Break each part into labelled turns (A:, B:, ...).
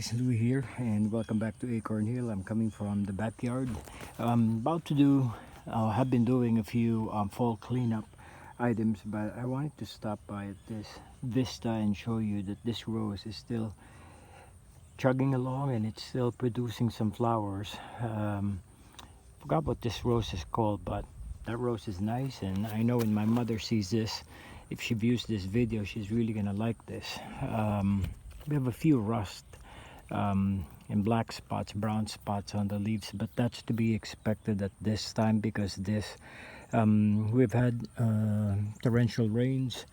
A: it's Louis here, and welcome back to Acorn Hill. I'm coming from the backyard. I'm about to do, have been doing a few fall cleanup items, but I wanted to stop by at this vista and show you that this rose is still chugging along and it's still producing some flowers. Forgot what this rose is called, but that rose is nice, and I know when my mother sees this, if she views this video, she's really gonna like this. We have a few rust and black spots, brown spots on the leaves, but that's to be expected at this time because we've had torrential rains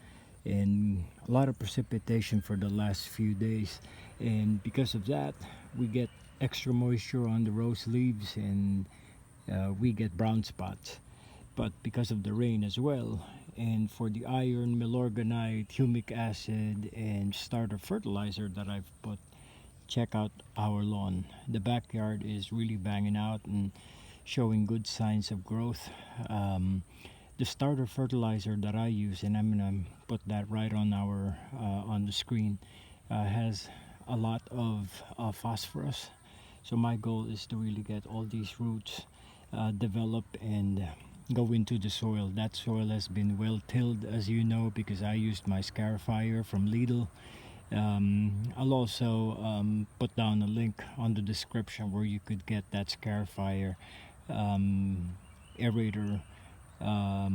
A: and a lot of precipitation for the last few days, and because of that we get extra moisture on the rose leaves and we get brown spots. But because of the rain as well, and for the iron, milorganite, humic acid, and starter fertilizer that I've put, check out our lawn. The backyard is really banging out and showing good signs of growth. The starter fertilizer that I use, and I'm gonna put that right on our on the screen, has a lot of phosphorus. So my goal is to really get all these roots develop and go into the soil. That soil has been well tilled, as you know, because I used my scarifier from Lidl. I'll also put down a link on the description where you could get that scarifier aerator, what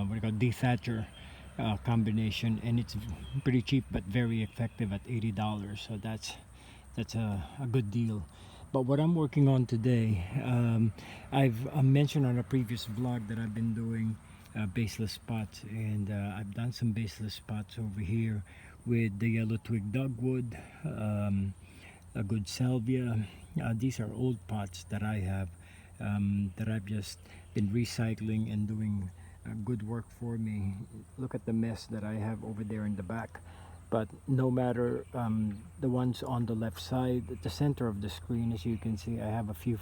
A: do you call dethatcher combination, and it's pretty cheap but very effective at $80. So that's a good deal. But what I'm working on today, I've mentioned on a previous vlog that I've been doing baseless spots, and I've done some baseless spots over here with the yellow twig dogwood, a good salvia. These are old pots that I have that I've just been recycling and doing good work for me. Look at the mess that I have over there in the back. But no matter the ones on the left side, at the center of the screen, as you can see, I have a few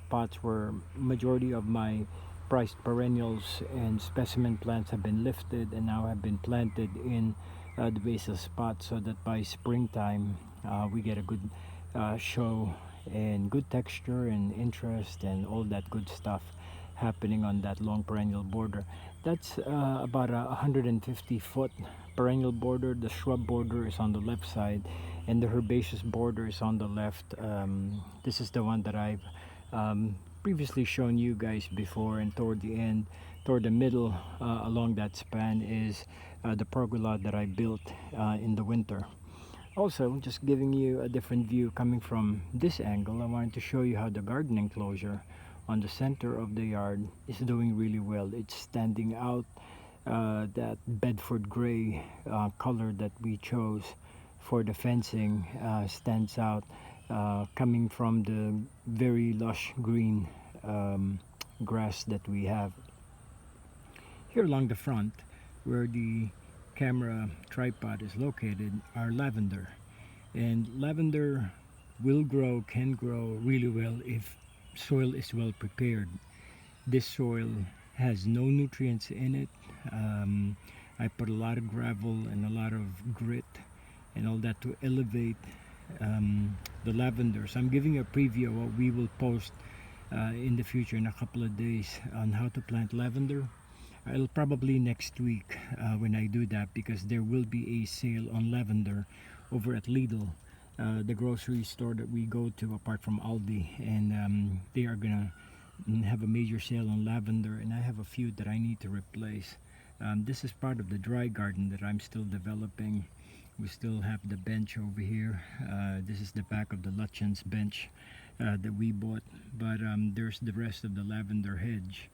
A: pots where majority of my priced perennials and specimen plants have been lifted and now have been planted in the baseless spot, so that by springtime we get a good show and good texture and interest and all that good stuff happening on that long perennial border. That's about a 150-foot perennial border. The shrub border is on the left side and the herbaceous border is on the left. This is the one that I've previously shown you guys before, and toward the end, toward the middle along that span is the pergola that I built in the winter. Also, just giving you a different view coming from this angle, I wanted to show you how the garden enclosure on the center of the yard is doing really well. It's standing out. That Bedford gray color that we chose for the fencing stands out, coming from the very lush green grass that we have. Here along the front, where the camera tripod is located, are lavender. And lavender can grow really well if soil is well prepared. This soil has no nutrients in it. I put a lot of gravel and a lot of grit and all that to elevate the lavender. So I'm giving a preview of what we will post in the future in a couple of days on how to plant lavender. I'll probably next week when I do that, because there will be a sale on lavender over at Lidl, the grocery store that we go to apart from Aldi, and they are gonna have a major sale on lavender, and I have a few that I need to replace. This is part of the dry garden that I'm still developing. We still have the bench over here. This is the back of the Lutyens bench that we bought, but there's the rest of the lavender hedge.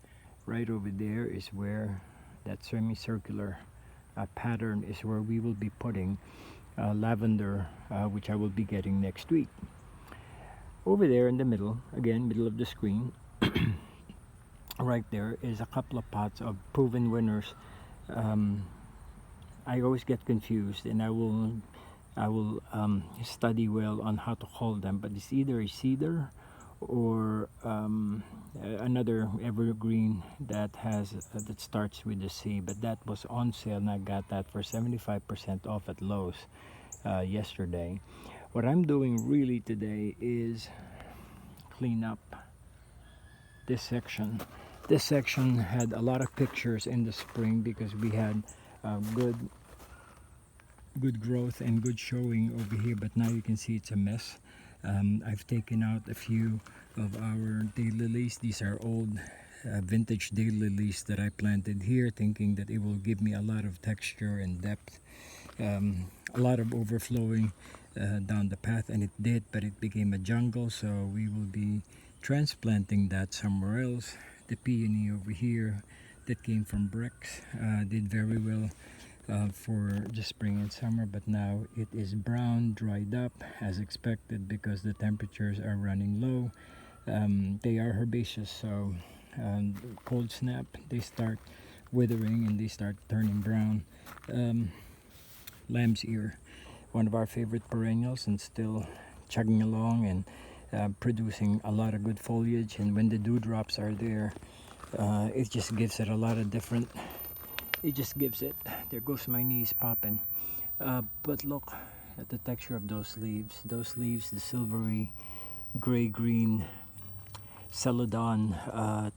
A: Right over there is where that semicircular pattern is where we will be putting lavender, which I will be getting next week. Over there in the middle, again, middle of the screen, right there is a couple of pots of proven winners. I always get confused, and I will study well on how to call them, but it's either a cedar or another evergreen that starts with a C, but that was on sale and I got that for 75% off at Lowe's yesterday. What I'm doing really today is clean up this section. This section had a lot of pictures in the spring because we had good growth and good showing over here, but now you can see it's a mess. I've taken out a few of our daylilies. These are old vintage daylilies that I planted here, thinking that it will give me a lot of texture and depth, a lot of overflowing down the path, and it did, but it became a jungle, so we will be transplanting that somewhere else. The peony over here that came from bricks did very well for the spring and summer, but now it is brown, dried up as expected because the temperatures are running low. They are herbaceous, so cold snap, they start withering and they start turning brown. Lamb's ear, one of our favorite perennials, and still chugging along and producing a lot of good foliage. And when the dewdrops are there, it just gives it a lot of different, it just gives it, there goes my knees popping. But look at the texture of those leaves. Those leaves, the silvery gray green celadon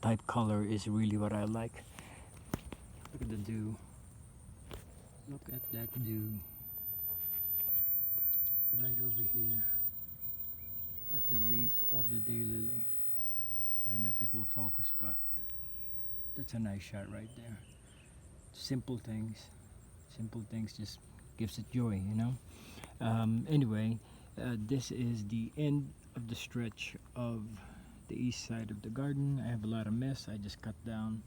A: type color is really what I like. Look at the dew. Look at that dew right over here at the leaf of the daylily. I don't know if it will focus, but that's a nice shot right there. Simple things just gives it joy, you know. Anyway, this is the end of the stretch of the east side of the garden. I have a lot of mess. I just cut down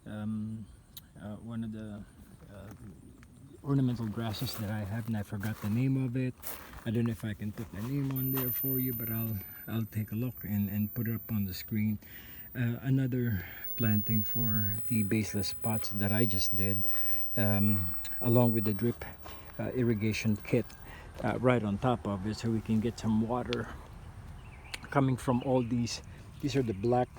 A: one of the ornamental grasses that I have, and I forgot the name of it. I don't know if I can put the name on there for you, but I'll take a look and put it up on the screen. Another planting for the baseless pots that I just did, along with the drip irrigation kit right on top of it, so we can get some water coming from all these. These are the black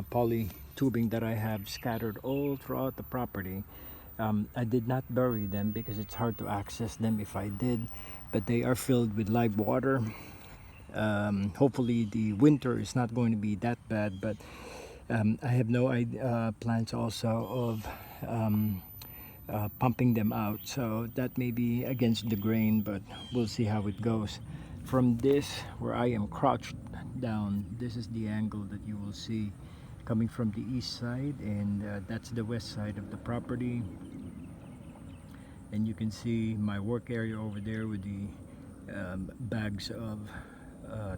A: poly tubing that I have scattered all throughout the property. I did not bury them because it's hard to access them if I did, but they are filled with live water. Hopefully the winter is not going to be that bad, but I have no plans also of pumping them out, so that may be against the grain, but we'll see how it goes. From this, where I am crouched down, this is the angle that you will see coming from the east side, and that's the west side of the property. And you can see my work area over there with the bags of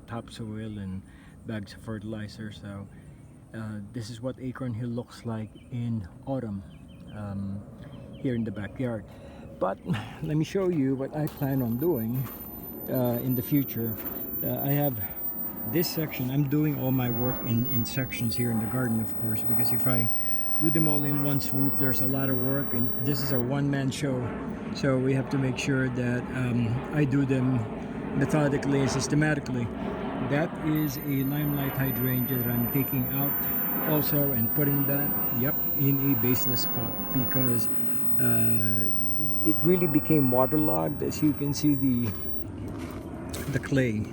A: topsoil and bags of fertilizer. So this is what Acorn Hill looks like in autumn here in the backyard. But let me show you what I plan on doing in the future. I have this section. I'm doing all my work in sections here in the garden, of course, because if I do them all in one swoop, there's a lot of work, and this is a one-man show, so we have to make sure that I do them methodically and systematically. That is a limelight hydrangea that I'm taking out also and putting that, yep, in a baseless spot, because it really became waterlogged. As you can see, the clay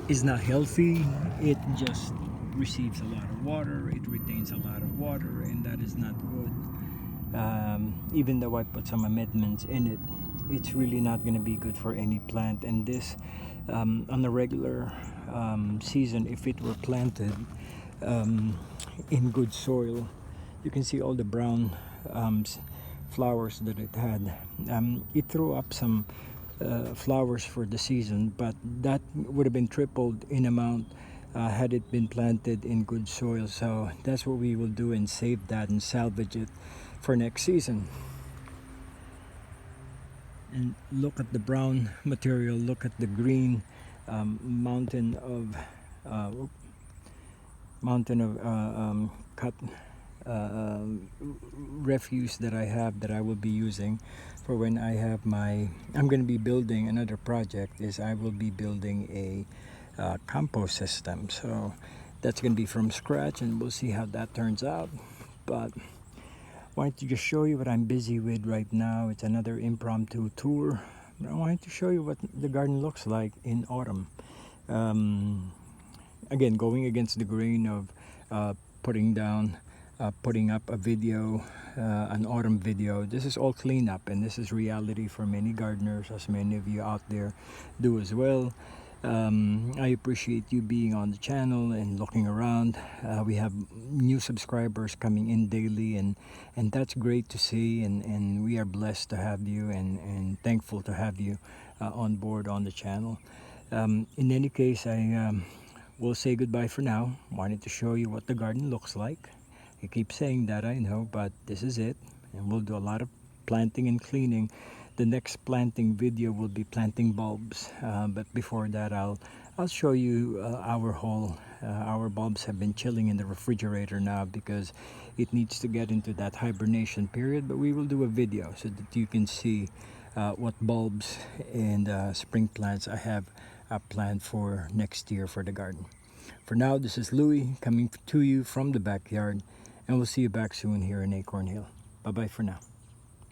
A: is not healthy. It just receives a lot of water, it retains a lot of water, and that is not good. Even though I put some amendments in it, it's really not going to be good for any plant. And this on a regular season, if it were planted in good soil, you can see all the brown flowers that it had. It threw up some flowers for the season, but that would have been tripled in amount had it been planted in good soil. So that's what we will do, and save that and salvage it for next season. And look at the brown material, look at the green mountain of cut refuse that I have, that I will be using for when I have my, I'm going to be building another project, is I will be building a compost system. So that's going to be from scratch, and we'll see how that turns out. But I wanted to just show you what I'm busy with right now. It's another impromptu tour, I wanted to show you what the garden looks like in autumn. Um, Again, going against the grain of putting up a video, an autumn video. This is all cleanup, and this is reality for many gardeners, as many of you out there do as well. I appreciate you being on the channel and looking around. We have new subscribers coming in daily, and that's great to see, and we are blessed to have you and thankful to have you on board on the channel. In any case, I will say goodbye for now. Wanted to show you what the garden looks like. I keep saying that, I know, but this is it, and we'll do a lot of planting and cleaning. The next planting video will be planting bulbs, but before that I'll show you our haul. Our bulbs have been chilling in the refrigerator now because it needs to get into that hibernation period, but we will do a video so that you can see what bulbs and spring plants I have planned for next year for the garden. For now, this is Louie coming to you from the backyard, and we'll see you back soon here in Acorn Hill. Bye bye for now.